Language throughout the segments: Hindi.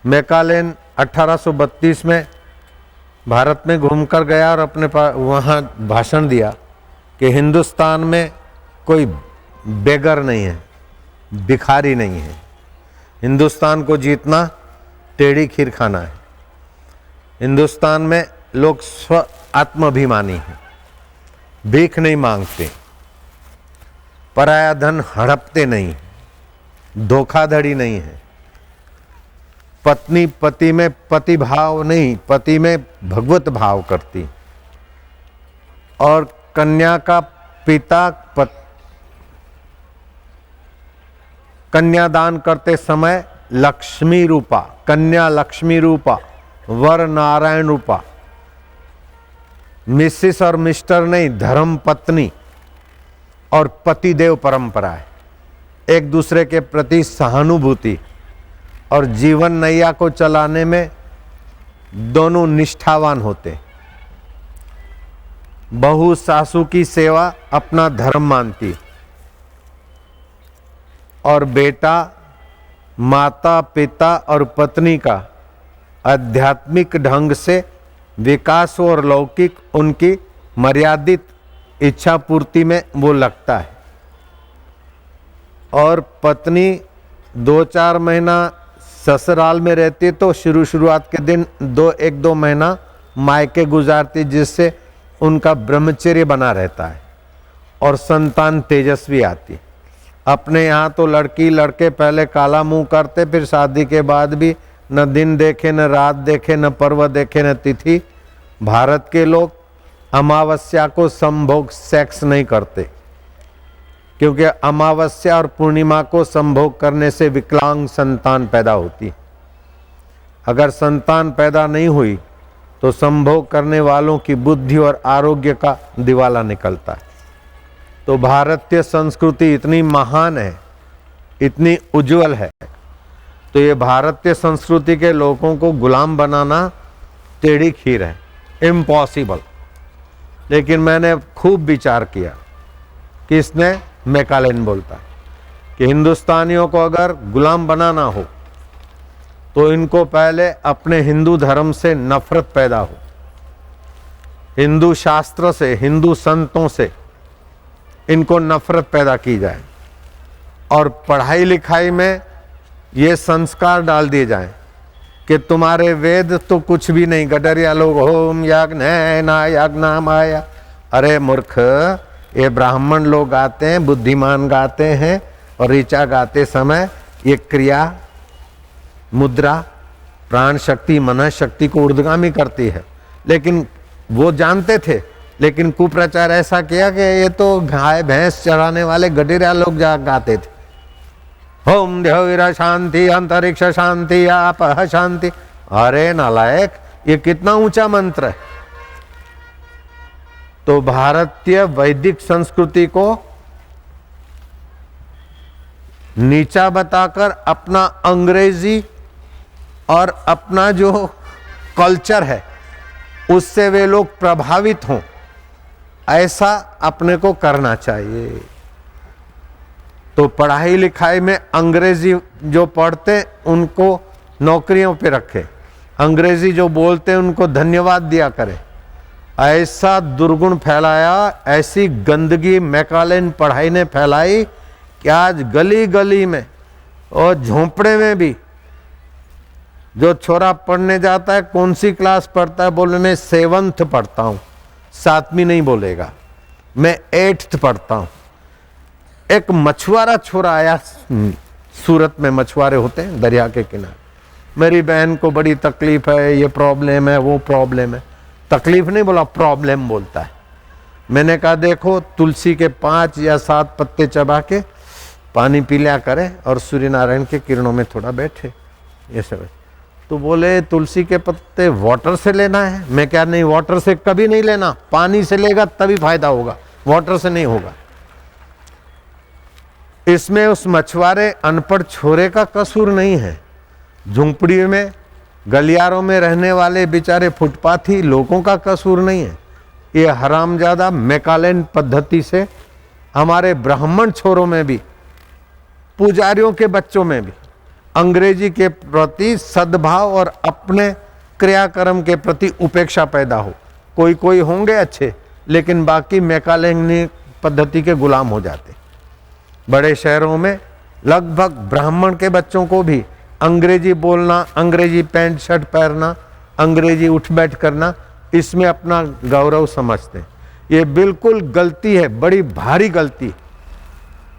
मैकालेन 1832 में भारत में घूमकर गया और अपने वहाँ भाषण दिया कि हिंदुस्तान में कोई बेगर नहीं है, भिखारी नहीं है। हिंदुस्तान को जीतना टेढ़ी खीर खाना है। हिंदुस्तान में लोग स्व आत्माभिमानी हैं, भीख नहीं मांगते, पराया धन हड़पते नहीं, धोखाधड़ी नहीं है, पत्नी पति में पति भाव नहीं, पति में भगवत भाव करती, और कन्या का पिता कन्यादान करते समय लक्ष्मी रूपा, कन्या लक्ष्मी रूपा, वर नारायण रूपा, मिसिस और मिस्टर नहीं, धर्म पत्नी और पतिदेव परंपरा है। एक दूसरे के प्रति सहानुभूति और जीवन नैया को चलाने में दोनों निष्ठावान होते। बहू सासू की सेवा अपना धर्म मानती और बेटा माता पिता और पत्नी का आध्यात्मिक ढंग से विकास और लौकिक उनकी मर्यादित इच्छा पूर्ति में वो लगता है। और पत्नी 2-4 महीना ससुराल में रहती तो शुरुआत के दिन 1-2 महीना मायके गुजारती, जिससे उनका ब्रह्मचर्य बना रहता है और संतान तेजस्वी आती। अपने यहाँ तो लड़की लड़के पहले काला मुंह करते, फिर शादी के बाद भी न दिन देखे न रात देखे न पर्व देखे न तिथि। भारत के लोग अमावस्या को संभोग सेक्स नहीं करते, क्योंकि अमावस्या और पूर्णिमा को संभोग करने से विकलांग संतान पैदा होती। अगर संतान पैदा नहीं हुई तो संभोग करने वालों की बुद्धि और आरोग्य का दिवाला निकलता है। तो भारतीय संस्कृति इतनी महान है, इतनी उज्जवल है, तो ये भारतीय संस्कृति के लोगों को गुलाम बनाना टेढ़ी खीर है, इम्पॉसिबल। लेकिन मैंने खूब विचार किया कि इसने मैकालेन बोलता है कि हिंदुस्तानियों को अगर गुलाम बनाना हो तो इनको पहले अपने हिंदू धर्म से नफरत पैदा हो, हिंदू शास्त्र से, हिंदू संतों से इनको नफरत पैदा की जाए, और पढ़ाई लिखाई में ये संस्कार डाल दिए जाएं कि तुम्हारे वेद तो कुछ भी नहीं, गडरिया लोग होम यज्ञ ना यज्ञ माया। अरे मूर्ख, ये ब्राह्मण लोग गाते हैं, बुद्धिमान गाते हैं, और ऋचा गाते समय ये क्रिया मुद्रा प्राण शक्ति मन शक्ति को ऊर्ध्वगामी करती है। लेकिन वो जानते थे, लेकिन कुप्रचार ऐसा किया कि ये तो गाय भैंस चराने वाले गडरिया लोग जा गाते थे। होम देव शांति अंतरिक्ष शांति आप शांति। अरे नालायक, ये कितना ऊंचा मंत्र है। तो भारतीय वैदिक संस्कृति को नीचा बताकर अपना अंग्रेजी और अपना जो कल्चर है उससे वे लोग प्रभावित हों, ऐसा अपने को करना चाहिए। तो पढ़ाई लिखाई में अंग्रेजी जो पढ़ते उनको नौकरियों पे रखे, अंग्रेजी जो बोलते उनको धन्यवाद दिया करें। ऐसा दुर्गुण फैलाया, ऐसी गंदगी मैकालेन पढ़ाई ने फैलाई कि आज गली गली में और झोंपड़े में भी जो छोरा पढ़ने जाता है, कौन सी क्लास पढ़ता है, बोले मैं 7th पढ़ता हूँ, 7वीं नहीं बोलेगा, मैं 8th पढ़ता हूँ। एक मछुआरा छोरा आया, सूरत में मछुआरे होते हैं दरिया के किनारे, मेरी बहन को बड़ी तकलीफ है, ये प्रॉब्लम है वो प्रॉब्लम है। तकलीफ नहीं बोला, प्रॉब्लम बोलता है। मैंने कहा देखो, तुलसी के 5 या 7 पत्ते चबा के पानी पी लिया करे और सूर्य नारायण के किरणों में थोड़ा बैठे, ये सब। तो बोले तुलसी के पत्ते वाटर से लेना है। मैं क्या, नहीं, वाटर से कभी नहीं लेना, पानी से लेगा तभी फायदा होगा, वाटर से नहीं होगा। इसमें उस मछुआरे अनपढ़ छोरे का कसूर नहीं है, झुंपड़ी में गलियारों में रहने वाले बेचारे फुटपाथी लोगों का कसूर नहीं है। ये हरामजादा मैकालेन पद्धति से हमारे ब्राह्मण छोरों में भी, पुजारियों के बच्चों में भी अंग्रेजी के प्रति सद्भाव और अपने क्रियाक्रम के प्रति उपेक्षा पैदा हो। कोई कोई होंगे अच्छे, लेकिन बाकी मैकालेनी पद्धति के गुलाम हो जाते। बड़े शहरों में लगभग ब्राह्मण के बच्चों को भी अंग्रेजी बोलना, अंग्रेजी पैंट शर्ट पहनना, अंग्रेजी उठ बैठ करना, इसमें अपना गौरव समझते हैं। ये बिल्कुल गलती है, बड़ी भारी गलती।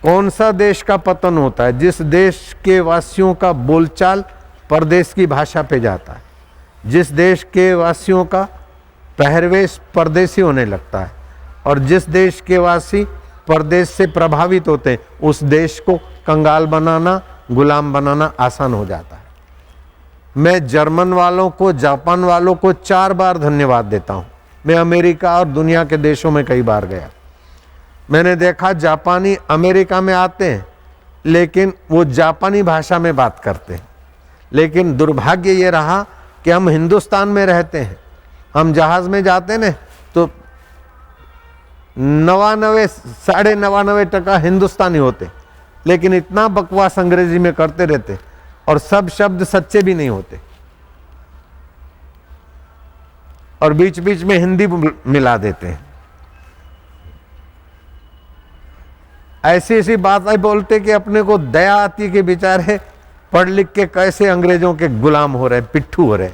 कौन सा देश का पतन होता है? जिस देश के वासियों का बोलचाल परदेश की भाषा पे जाता है, जिस देश के वासियों का पहरवेश परदेसी होने लगता है, और जिस देश के वासी परदेश से प्रभावित होते हैं, उस देश को कंगाल बनाना, गुलाम बनाना आसान हो जाता है। मैं जर्मन वालों को, जापान वालों को 4 बार धन्यवाद देता हूं। मैं अमेरिका और दुनिया के देशों में कई बार गया। मैंने देखा जापानी अमेरिका में आते हैं, लेकिन वो जापानी भाषा में बात करते हैं। लेकिन दुर्भाग्य ये रहा कि हम हिंदुस्तान में रहते हैं, हम जहाज में जाते हैं ना, तो 99.99% हिंदुस्तानी होते, लेकिन इतना बकवास अंग्रेजी में करते रहते, और सब शब्द सच्चे भी नहीं होते, और बीच बीच में हिंदी मिला देते हैं। ऐसी ऐसी बातें बोलते कि अपने को दया आती कि बेचारे पढ़ लिख के कैसे अंग्रेजों के गुलाम हो रहे, पिट्ठू हो रहे।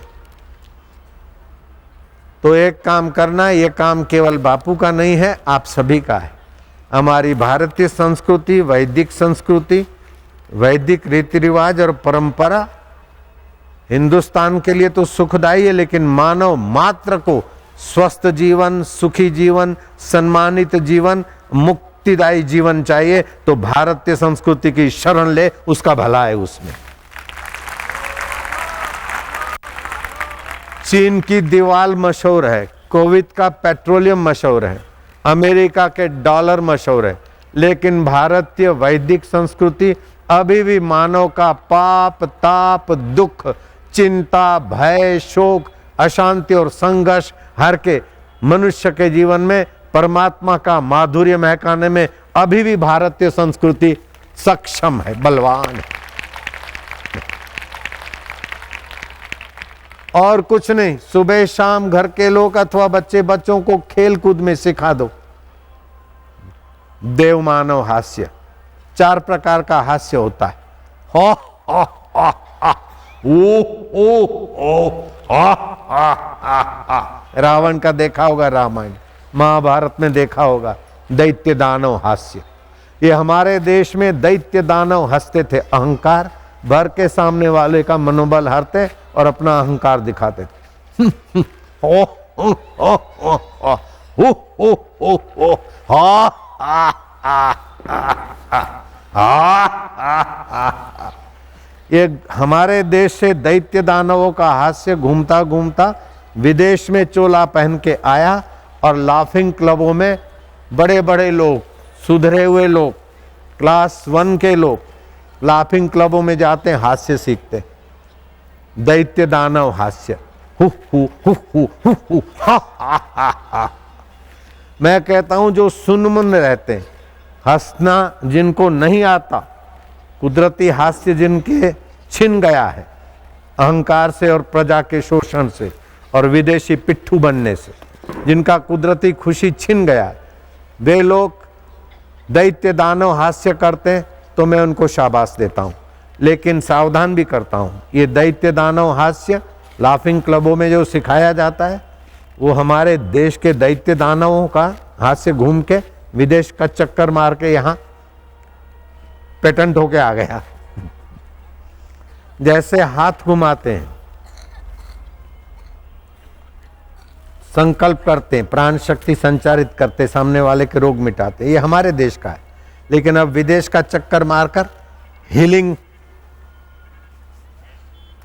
तो एक काम करना, ये काम केवल बापू का नहीं है, आप सभी का है। हमारी भारतीय संस्कृति, वैदिक संस्कृति, वैदिक रीति रिवाज और परंपरा हिंदुस्तान के लिए तो सुखदायी है, लेकिन मानव मात्र को स्वस्थ जीवन, सुखी जीवन, सम्मानित जीवन, मुक्तिदायी जीवन चाहिए। तो भारतीय संस्कृति की शरण ले, उसका भला है उसमें। चीन की दीवार मशहूर है, कुवैत का पेट्रोलियम मशहूर है, अमेरिका के डॉलर मशहूर है, लेकिन भारतीय वैदिक संस्कृति अभी भी मानव का पाप, ताप, दुख, चिंता, भय, शोक, अशांति और संघर्ष हर के मनुष्य के जीवन में परमात्मा का माधुर्य महकाने में अभी भी भारतीय संस्कृति सक्षम है, बलवान है। और कुछ नहीं, सुबह शाम घर के लोग अथवा बच्चों को खेल कूद में सिखा दो। देव मानव हास्य, 4 प्रकार का हास्य होता है। हो हो हो हो रावण का देखा होगा, रामायण महाभारत में देखा होगा, दैत्य दानव हास्य। ये हमारे देश में दैत्य दानव हंसते थे, अहंकार भर के सामने वाले का मनोबल हारते और अपना अहंकार दिखाते थे। हो हो हो हो हो हो हो ये हमारे देश से दैत्य दानवों का हास्य घूमता घूमता विदेश में चोला पहन के आया, और लाफिंग क्लबों में बड़े बड़े लोग, सुधरे हुए लोग, क्लास 1 के लोग लाफिंग क्लबों में जाते हैं, हास्य सीखते। दैत्य दानव हास्य, who who who who who who हा हा हा हा। मैं कहता हूं जो सुनमन रहते हैं, हंसना जिनको नहीं आता, कुदरती हास्य जिनके छिन गया है अहंकार से और प्रजा के शोषण से और विदेशी पिट्ठू बनने से, जिनका कुदरती खुशी छिन गया है, वे लोग दैत्य दानव हास्य करते हैं, तो मैं उनको शाबाश देता हूं। लेकिन सावधान भी करता हूं, ये दैत्य दानव हास्य लाफिंग क्लबों में जो सिखाया जाता है, वो हमारे देश के दैत्य दानवों का हास्य घूम के विदेश का चक्कर मार के यहां पेटेंट होके आ गया। जैसे हाथ घुमाते हैं, संकल्प करते हैं, प्राण शक्ति संचारित करते, सामने वाले के रोग मिटाते, ये हमारे देश का है। लेकिन अब विदेश का चक्कर मारकर हीलिंग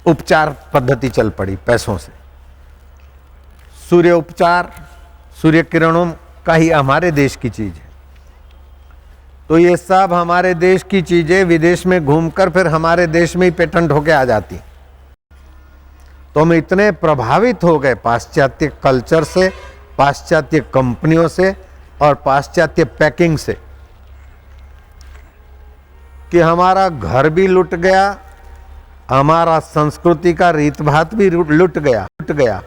उपचार पद्धति चल पड़ी पैसों से। सूर्य उपचार, सूर्य किरणों का ही हमारे देश की चीज है। तो ये सब हमारे देश की चीजें विदेश में घूमकर फिर हमारे देश में ही पेटेंट होके आ जाती। तो हम इतने प्रभावित हो गए पाश्चात्य कल्चर से, पाश्चात्य कंपनियों से और पाश्चात्य पैकिंग से कि हमारा घर भी लुट गया, हमारा संस्कृति का रीत भात भी लुट गया